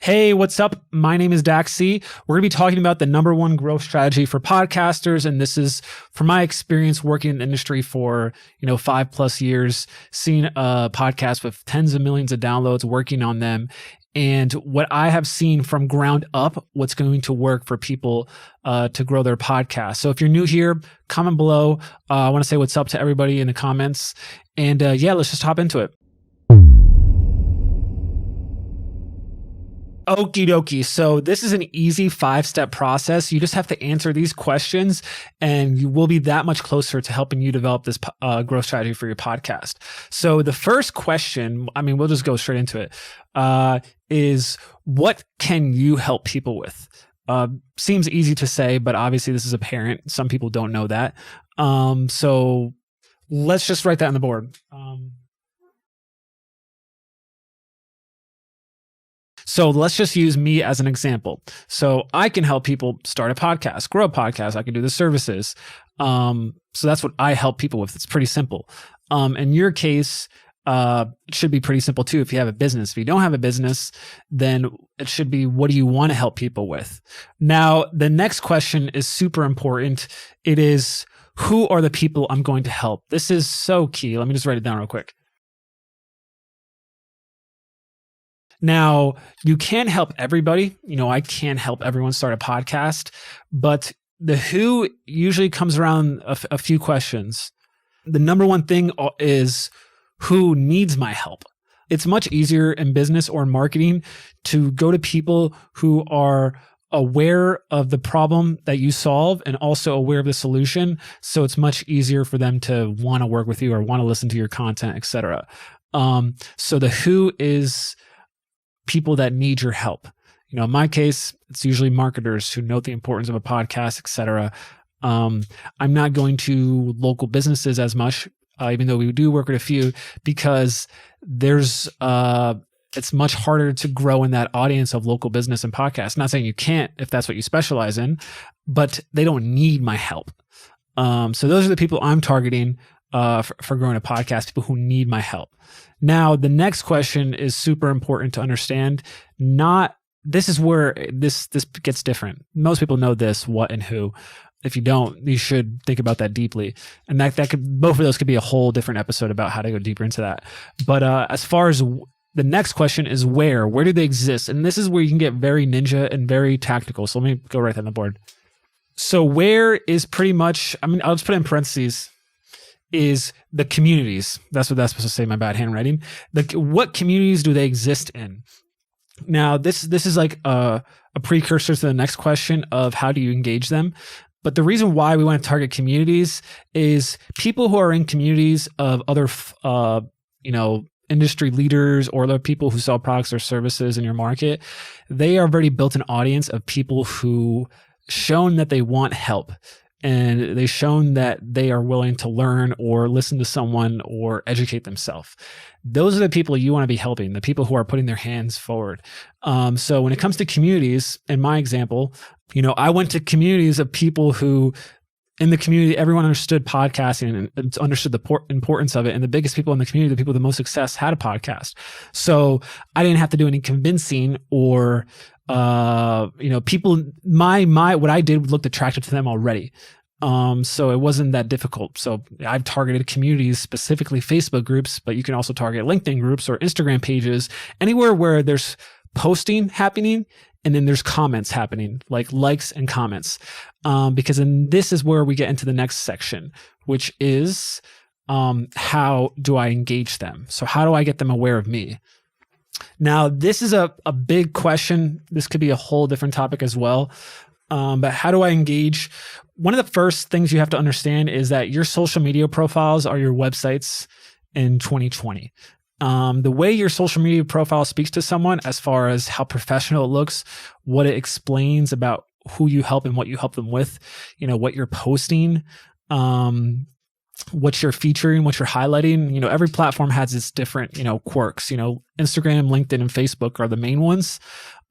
Hey, what's up? My name is Daxy. We're going to be talking about the number one growth strategy for podcasters. And this is from my experience working in the industry for, 5+ years, seeing a podcast with tens of millions of downloads, working on them. And what I have seen from ground up, what's going to work for people to grow their podcast. So if you're new here, comment below. I want to say what's up to everybody in the comments. And let's just hop into it. Okie dokie. So this is an easy 5-step process. You just have to answer these questions and you will be that much closer to helping you develop this growth strategy for your podcast. So the first question, we'll just go straight into it, is what can you help people with? Seems easy to say, but obviously this is apparent. Some people don't know that. So let's just write that on the board. So let's just use me as an example. So I can help people start a podcast, grow a podcast. I can do the services. So that's what I help people with. It's pretty simple. In your case, it should be pretty simple too. If you have a business, if you don't have a business, then it should be, what do you want to help people with? Now, the next question is super important. It is, who are the people I'm going to help? This is so key. Let me just write it down real quick. Now, you can't help everybody. I can't help everyone start a podcast, but the who usually comes around a few questions. The number one thing is, who needs my help? It's much easier in business or in marketing to go to people who are aware of the problem that you solve and also aware of the solution. So it's much easier for them to want to work with you or want to listen to your content, etc. So the who is people that need your help. In my case, it's usually marketers who know the importance of a podcast, etc. I'm not going to local businesses as much, even though we do work with a few, because there's it's much harder to grow in that audience of local business and podcasts. Not saying you can't if that's what you specialize in, but they don't need my help. So those are the people I'm targeting for growing a podcast, people who need my help. Now, the next question is super important to understand. This is where this gets different. Most people know this, what and who. If you don't, you should think about that deeply. And that could, both of those could be a whole different episode about how to go deeper into that. But as far as the next question is where do they exist? And this is where you can get very ninja and very tactical. So let me go right there on the board. So where is pretty much, I'll just put it in parentheses, is the communities. That's what that's supposed to say, my bad handwriting. What communities do they exist in? Now, this is like a precursor to the next question of how do you engage them? But the reason why we want to target communities is people who are in communities of other, industry leaders or other people who sell products or services in your market. They are already built an audience of people who shown that they want help. And they've shown that they are willing to learn or listen to someone or educate themselves. Those are the people you want to be helping, the people who are putting their hands forward. So when it comes to communities, in my example, I went to communities of people who, in the community, everyone understood podcasting and understood the importance of it. And the biggest people in the community, the people with the most success, had a podcast. So I didn't have to do any convincing or people, what I did looked attractive to them already. So it wasn't that difficult. So I've targeted communities, specifically Facebook groups, but you can also target LinkedIn groups or Instagram pages, anywhere where there's posting happening and then there's comments happening, like likes and comments. Because then this is where we get into the next section, which is, how do I engage them? So how do I get them aware of me? Now, this is a big question. This could be a whole different topic as well. But how do I engage? One of the first things you have to understand is that your social media profiles are your websites in 2020. The way your social media profile speaks to someone, as far as how professional it looks, what it explains about who you help and what you help them with, what you're posting, what you're featuring, what you're highlighting. Every platform has its different, quirks. Instagram, LinkedIn, and Facebook are the main ones.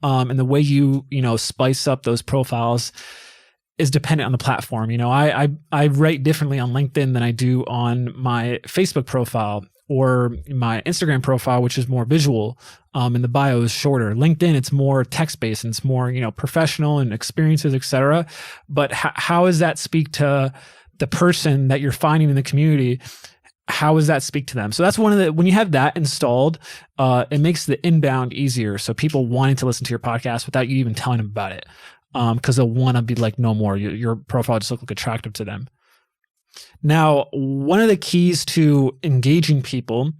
And the way you spice up those profiles is dependent on the platform. I write differently on LinkedIn than I do on my Facebook profile. or my Instagram profile, which is more visual, and the bio is shorter. LinkedIn, it's more text-based and it's more, professional and experiences, etc. But how does that speak to the person that you're finding in the community? How does that speak to them? So that's when you have that installed, it makes the inbound easier. So people wanting to listen to your podcast without you even telling them about it. Because they'll want to be like, no more. Your profile just look attractive to them. Now, one of the keys to engaging people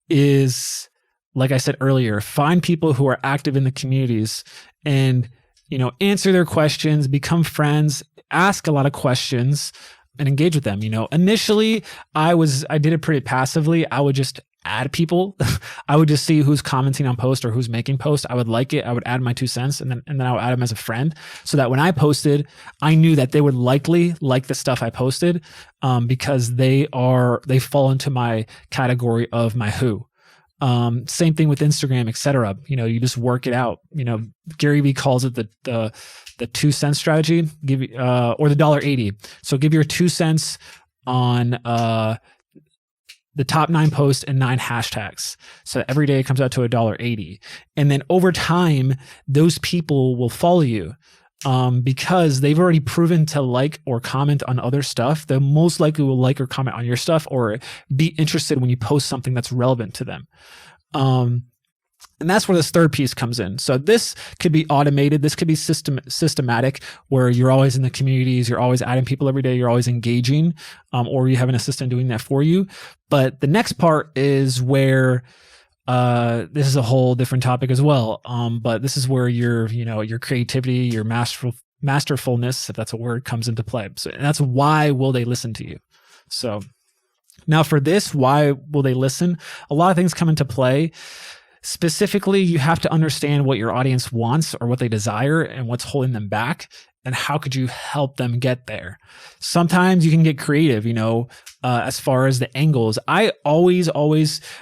is, like I said earlier, find people who are active in the communities and, answer their questions, become friends, ask a lot of questions, and engage with them. Initially I did it pretty passively. I would just add people. I would just see who's commenting on posts or who's making posts. I would like it. I would add my 2 cents and then I would add them as a friend, so that when I posted, I knew that they would likely like the stuff I posted, because they fall into my category of my who. Same thing with Instagram, etc. You just work it out. Gary Vee calls it the 2 cent strategy, or the $1.80. So give your 2 cents on, the top 9 posts and 9 hashtags. So every day it comes out to $1.80. And then over time, those people will follow you, because they've already proven to like or comment on other stuff. They most likely will like or comment on your stuff or be interested when you post something that's relevant to them. And that's where this third piece comes in. So this could be automated. This could be systematic, where you're always in the communities, you're always adding people every day, you're always engaging, or you have an assistant doing that for you. But the next part is where, this is a whole different topic as well. But this is where your creativity, your masterfulness, if that's a word, comes into play. So, and that's why will they listen to you? So now for this, why will they listen? A lot of things come into play. Specifically, you have to understand what your audience wants or what they desire and what's holding them back, and how could you help them get there. Sometimes you can get creative, as far as the angles. I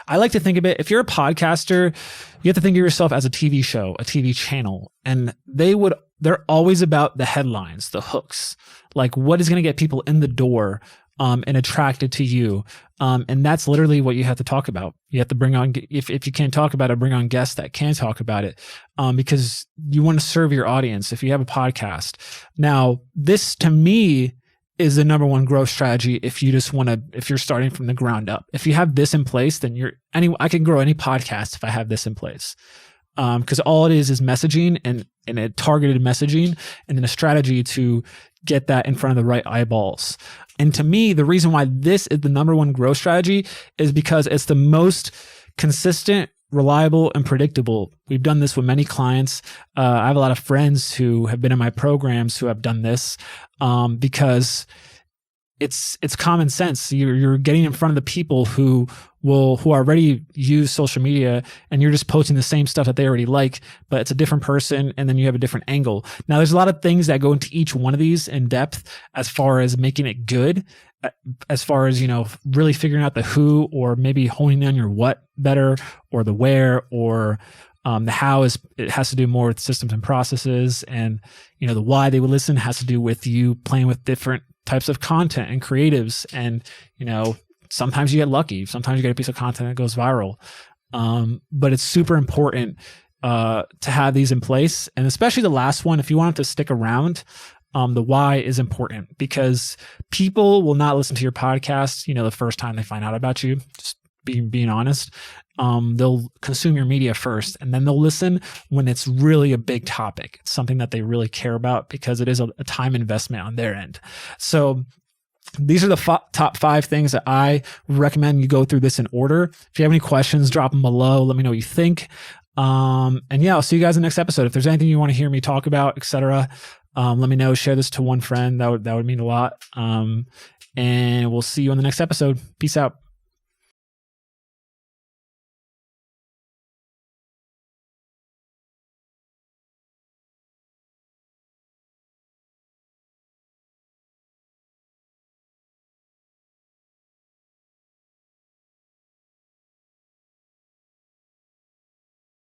like to think of it, if you're a podcaster, you have to think of yourself as a TV show, a TV channel, and they're always about the headlines, the hooks, like what is going to get people in the door, and attracted to you. And that's literally what you have to talk about. You have to bring on, if you can't talk about it, bring on guests that can talk about it, because you want to serve your audience if you have a podcast. Now, this to me is the number one growth strategy if you're starting from the ground up. If you have this in place, then I can grow any podcast if I have this in place. Because all it is messaging and a targeted messaging, and then a strategy to get that in front of the right eyeballs. And to me, the reason why this is the number one growth strategy is because it's the most consistent, reliable, and predictable. We've done this with many clients. I have a lot of friends who have been in my programs who have done this, because it's common sense. You're getting in front of the people who already use social media, and you're just posting the same stuff that they already like, but it's a different person, and then you have a different angle. Now, there's a lot of things that go into each one of these in depth as far as making it good, as far as, really figuring out the who, or maybe honing in on your what better, or the where, or the how it has to do more with systems and processes, and the why they would listen has to do with you playing with different types of content and creatives, and sometimes you get lucky, sometimes you get a piece of content that goes viral, but it's super important to have these in place, and especially the last one, if you want it to stick around. The why is important, because people will not listen to your podcast the first time they find out about you. Just being honest. They'll consume your media first, and then they'll listen when it's really a big topic. It's something that they really care about, because it is a time investment on their end. So these are the top 5 things that I recommend you go through this in order. If you have any questions, drop them below. Let me know what you think. And yeah, I'll see you guys in the next episode. If there's anything you want to hear me talk about, etc., let me know. Share this to one friend. That would mean a lot. And we'll see you on the next episode. Peace out.